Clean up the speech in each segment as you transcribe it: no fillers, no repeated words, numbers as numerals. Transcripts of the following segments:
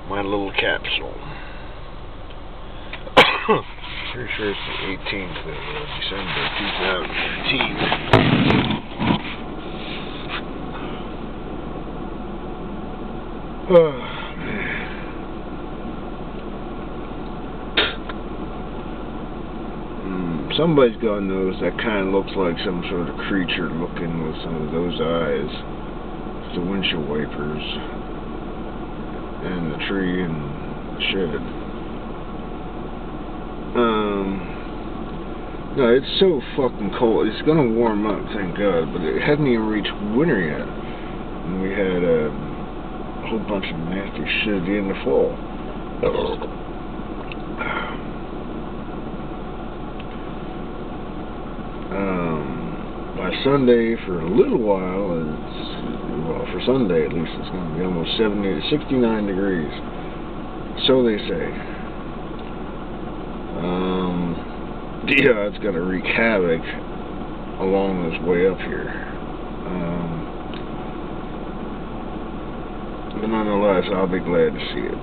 My little capsule. Pretty sure it's the 18th of December 2013. Oh, man. Somebody's got to notice that kind of looks like some sort of creature looking with some of those eyes. It's the windshield wipers and the tree and the shed. No, it's so fucking cold. It's gonna warm up, thank God, but it hadn't even reached winter yet. And we had a whole bunch of nasty shit at the end of fall. By Sunday, for a little while, well, for Sunday at least, it's going to be almost 69 degrees. So they say. Yeah, it's going to wreak havoc along this way up here. But nonetheless, I'll be glad to see it.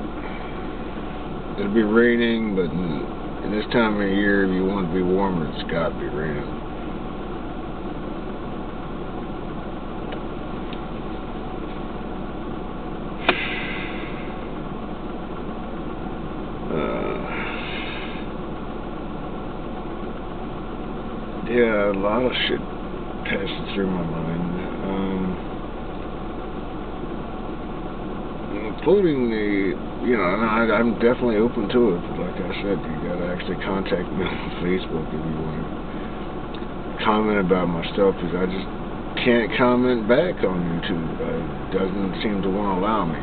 It'll be raining, but in this time of year, if you want to be warm, it's got to be raining. Yeah, a lot of shit passes through my mind. Including the, and I'm definitely open to it. But like I said, you gotta actually contact me on Facebook if you want to comment about my stuff, because I just can't comment back on YouTube. It doesn't seem to want to allow me.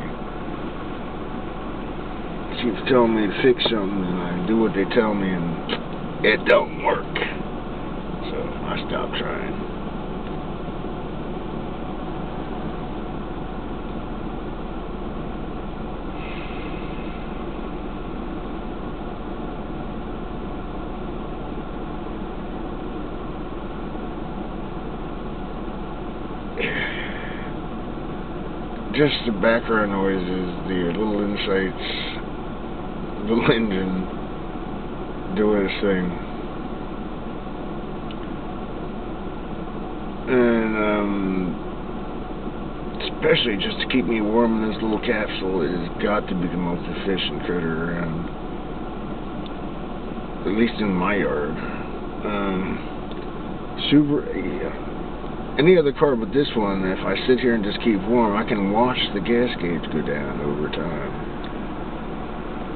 It keeps telling me to fix something, and I do what they tell me, and it don't work. So I stopped trying. Just the background noises, the little insights, the little engine doing its thing. And especially just to keep me warm in this little capsule, it has got to be the most efficient critter around, at least in my yard. Any other car but this one, if I sit here and just keep warm, I can watch the gas gauge go down over time.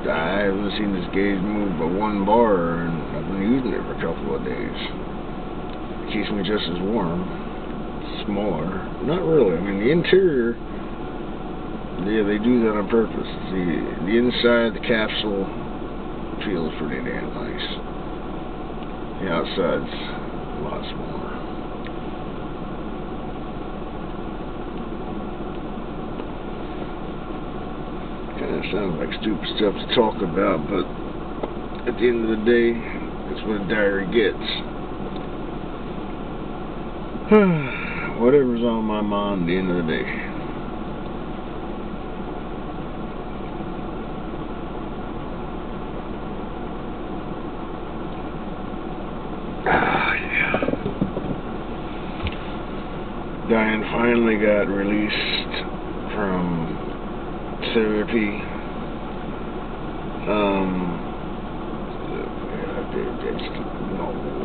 I haven't seen this gauge move but 1 bar, and I've been using it for a couple of days. It keeps me just as warm. Smaller. Not really. I mean, the interior, yeah, they do that on purpose. The inside, the capsule, feels pretty damn nice. The outside's a lot smaller. Kind of sounds like stupid stuff to talk about, but at the end of the day, that's what a diary gets. Whatever's on my mind at the end of the day. Yeah. Diane finally got released from therapy.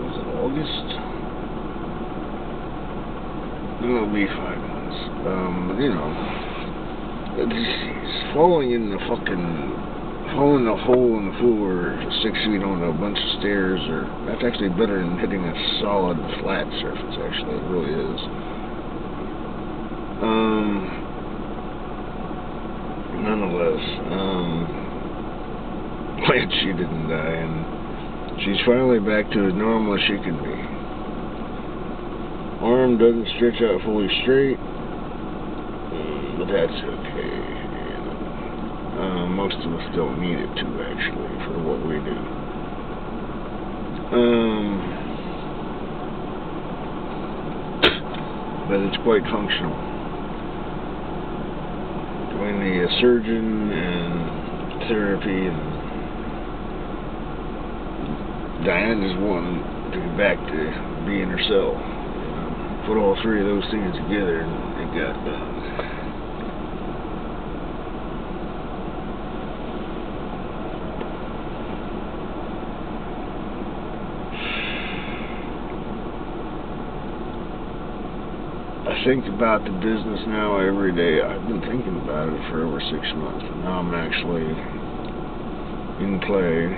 Was it August? It'll be 5 months. It's falling in the hole in the floor 6 feet on a bunch of stairs, or that's actually better than hitting a solid flat surface, actually. It really is. Nonetheless, glad she didn't die, and she's finally back to as normal as she can be. Arm doesn't stretch out fully straight, but that's okay. Most of us don't need it to, actually, for what we do. But it's quite functional. between the surgeon and therapy, and Diane is wanting to get back to being herself. Put all three of those things together, and it got done. I think about the business now every day. I've been thinking about it for over 6 months, and now I'm actually in play.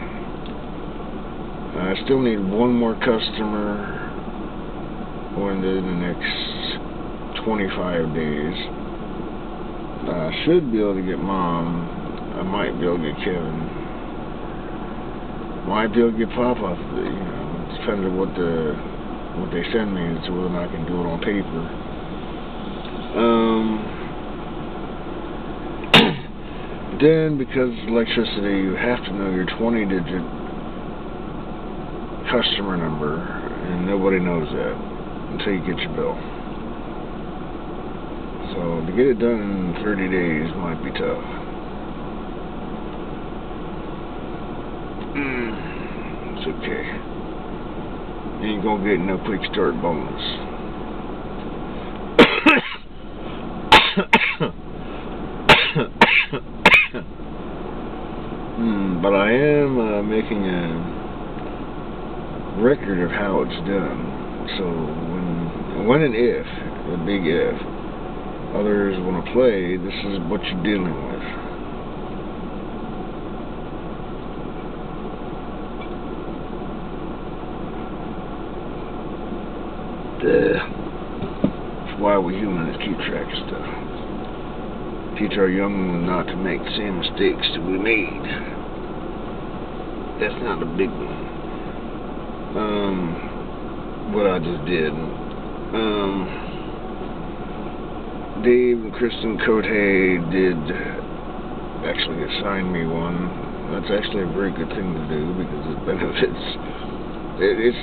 I still need one more customer within the next 25 days. I should be able to get Mom. I might be able to get Kevin. Might be able to get Papa. It depends on what they send me, so whether or not I can do it on paper. Then, because electricity, you have to know your 20-digit customer number, and nobody knows that until you get your bill. So to get it done in 30 days might be tough. It's okay. You ain't gonna get no quick start bonus. But I am making a record of how it's done. So when and if, a big if, others want to play, this is what you're dealing with. That's why we humans keep track of stuff. Teach our young ones not to make the same mistakes that we made. That's not a big one. What I just did. Dave and Kristen Cote did actually assign me one. That's actually a very good thing to do because it benefits.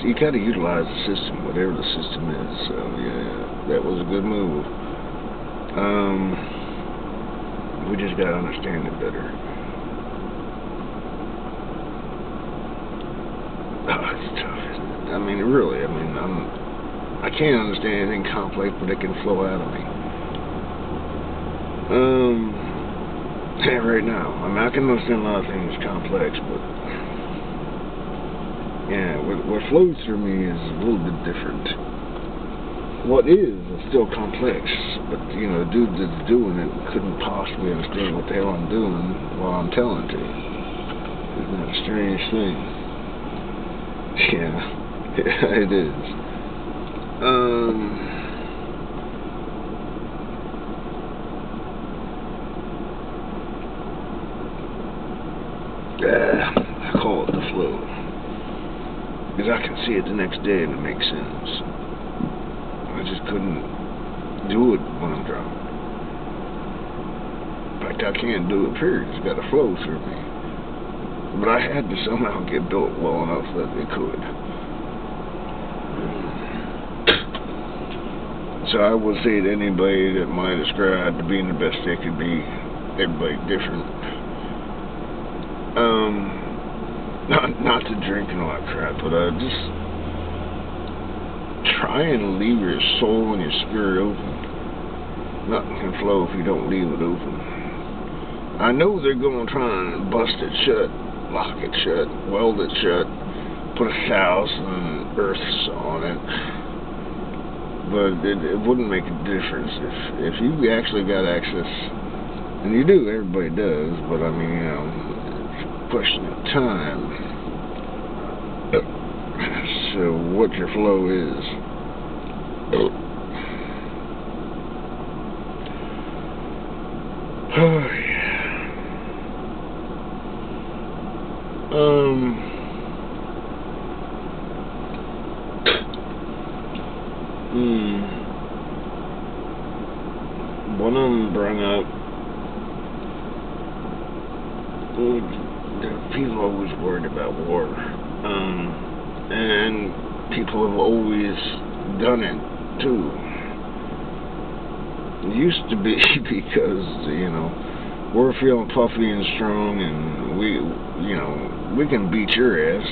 You gotta utilize the system, whatever the system is. So yeah, that was a good move. We just gotta understand it better. Oh, it's tough, isn't it? I mean, really. I can't understand anything complex, but it can flow out of me. Right now, I can understand a lot of things complex, but yeah, what flows through me is a little bit different. What is still complex, but the dude that's doing it couldn't possibly understand what the hell I'm doing while I'm telling it to you. Isn't that a strange thing? Yeah, it is. I call it the flow. Because I can see it the next day and it makes sense. I just couldn't do it when I'm drunk. In fact, I can't do it, period. It's got to flow through me. But I had to somehow get built well enough that it could. So I would say to anybody that might ascribe to being the best they could be, everybody different. Not to drink and all that crap, but just try and leave your soul and your spirit open. Nothing can flow if you don't leave it open. I know they're going to try and bust it shut, lock it shut, weld it shut, put 1,000 earths on it. But it wouldn't make a difference if you actually got access, and you do, everybody does, but I mean, it's a question of time. So what your flow is. Oh yeah. One of them brought up, people are always worried about war, and people have always done it too. It used to be because, we're feeling puffy and strong, and we can beat your ass.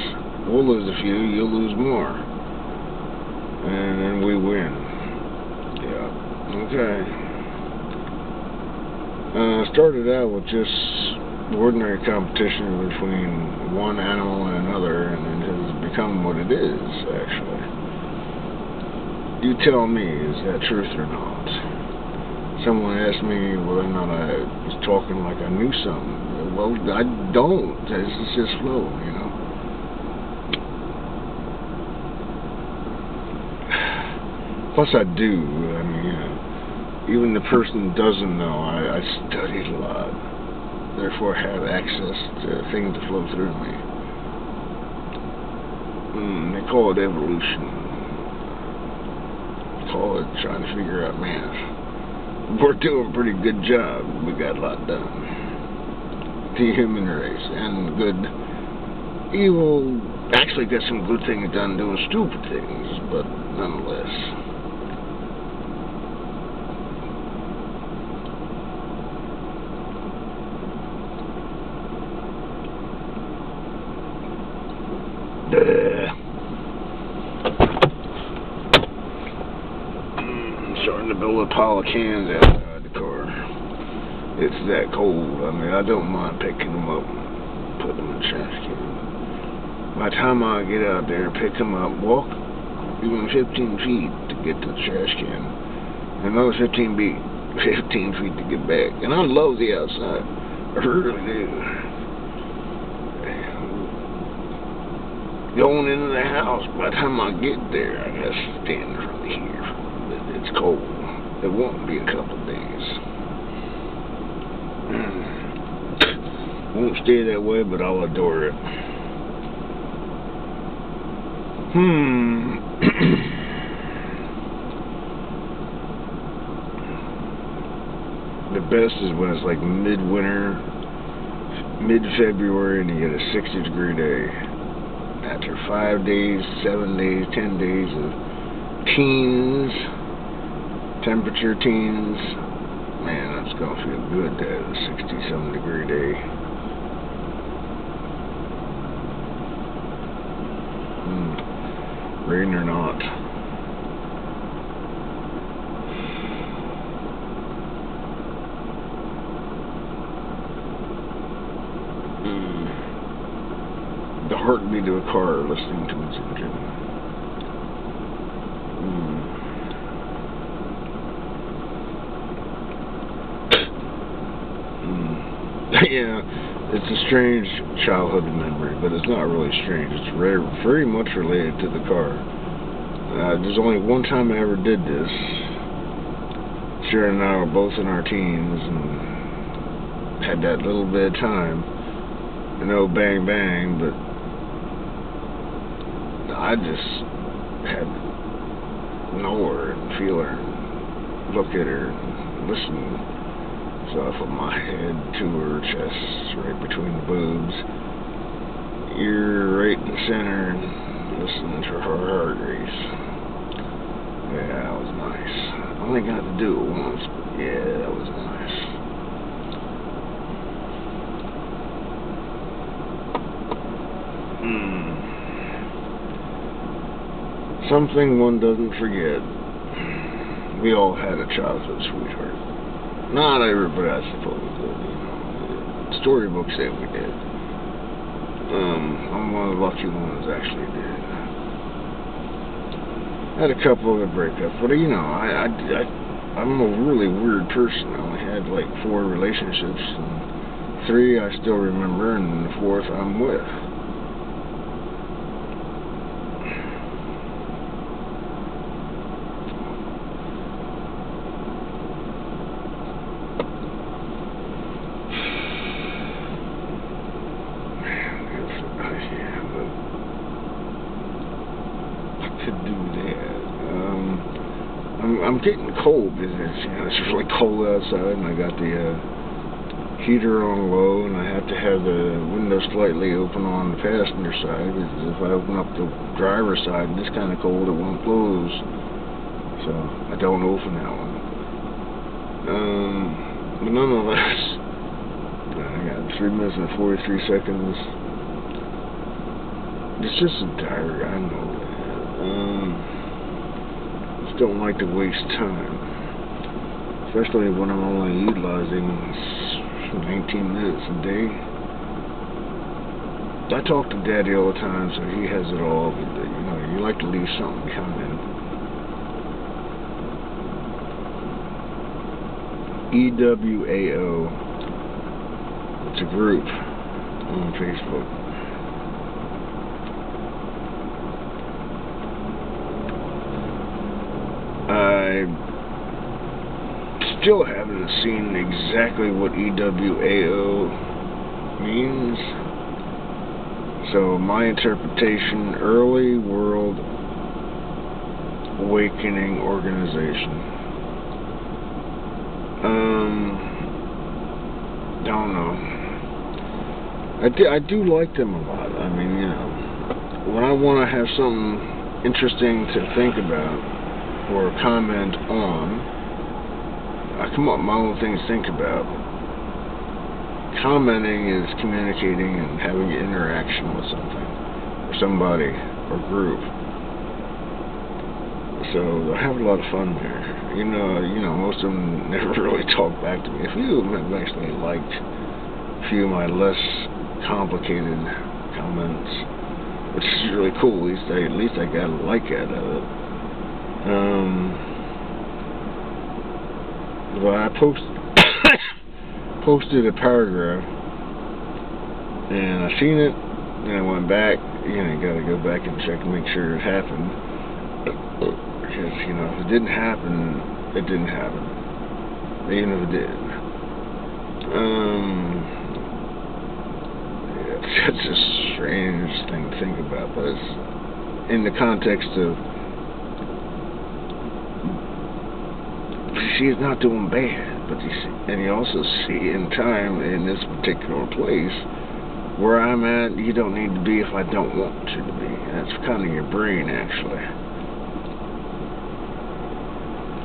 We'll lose a few, you'll lose more, and then we win. Yeah. Okay. Started out with just ordinary competition between one animal and another, and it has become what it is, actually. You tell me, is that truth or not? Someone asked me whether or not I was talking like I knew something. Well, I don't. It's just flow, you know. Plus I do. I mean, even the person who doesn't know, I studied a lot. Therefore I have access to things that flow through me. They call it evolution. They call it trying to figure out math. We're doing a pretty good job. We got a lot done. The human race. And good, evil, actually got some good things done doing stupid things, but nonetheless. Starting to build a pile of cans outside the car. It's that cold. I mean, I don't mind picking them up and putting them in the trash can. By the time I get out there, pick them up, walk even 15 feet to get to the trash can, another 15 feet to get back. And I love the outside. I really do. Going into the house, by the time I get there, I gotta stand in front of the heater. It's cold. It won't be a couple of days. Won't stay that way, but I'll adore it. The best is when it's like midwinter, mid-February, and you get a 60-degree day. After 5 days, 7 days, 10 days of temperature teens, man, that's gonna feel good to have a 60-some-degree day. Rain or not. The heartbeat of a car listening to its engine. Yeah, it's a strange childhood memory, but it's not really strange. It's very much related to the car. There's only one time I ever did this. Sharon and I were both in our teens and had that little bit of time. No bang bang, but I just had to know her and feel her and look at her and listen. So off of my head to her chest, right between the boobs, ear right in the center, and listening to her heart race. Yeah, that was nice. I only got to do it once, but yeah, that was nice. Something one doesn't forget. We all had a childhood sweetheart. Not everybody, I suppose, but, storybooks say we did. I'm one of the lucky ones that actually did. I had a couple of breakups, but I'm a really weird person. I only had like 4 relationships, and 3 I still remember, and the 4th I'm with. I'm getting cold because it's really cold outside, and I got the heater on low, and I have to have the window slightly open on the passenger side, because if I open up the driver's side, this kind of cold, it won't close, so I don't open that one. But nonetheless, I got 3 minutes and 43 seconds. It's just a diary, I know that. Just don't like to waste time. Especially when I'm only utilizing 19 minutes a day. I talk to Daddy all the time, so he has it all, but you know, you like to leave something behind. EWAO. It's a group on Facebook. I still haven't seen exactly what EWAO means. So my interpretation, Early World Awakening Organization. I don't know. I do like them a lot. I mean, you know, when I want to have something interesting to think about or comment on, I come up with my own things to think about. Commenting is communicating and having an interaction with something, or somebody, or group. So I have a lot of fun there. You know, most of them never really talk back to me. A few of them have actually liked a few of my less complicated comments, which is really cool. At least I got a like out of it. But I posted a paragraph, and I seen it, and I went back. You know, you got to go back and check and make sure it happened. Because, you know, if it didn't happen, it didn't happen. Even if it did. Yeah, it's a strange thing to think about, but it's in the context of, she is not doing bad, but you also see in time, in this particular place, where I'm at, you don't need to be if I don't want you to be. That's kind of your brain, actually.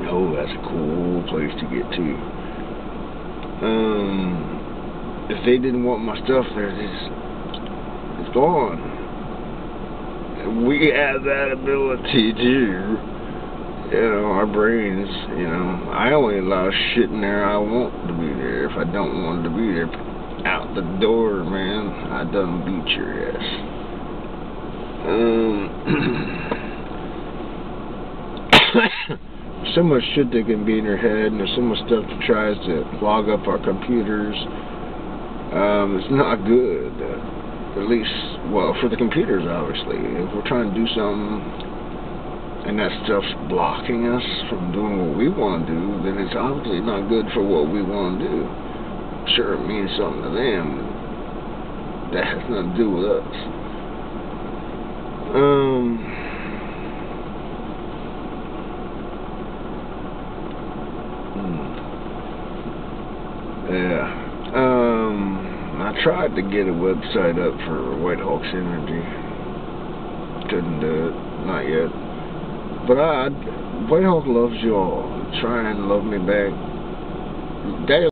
Oh, that's a cool place to get to. If they didn't want my stuff there, it's gone. We have that ability too. You know, our brains, you know, I only allow shit in there I want to be there. If I don't want it to be there, out the door, man. I done beat your ass. So much shit that can be in your head, and there's so much stuff that tries to clog up our computers. It's not good. At least, well, for the computers, obviously. If we're trying to do something and that stuff's blocking us from doing what we want to do, then it's obviously not good for what we want to do. Sure, it means something to them. That has nothing to do with us. Yeah. I tried to get a website up for White Hawks Energy. Couldn't do it. Not yet. But White Hawk loves you all. Try and love me back.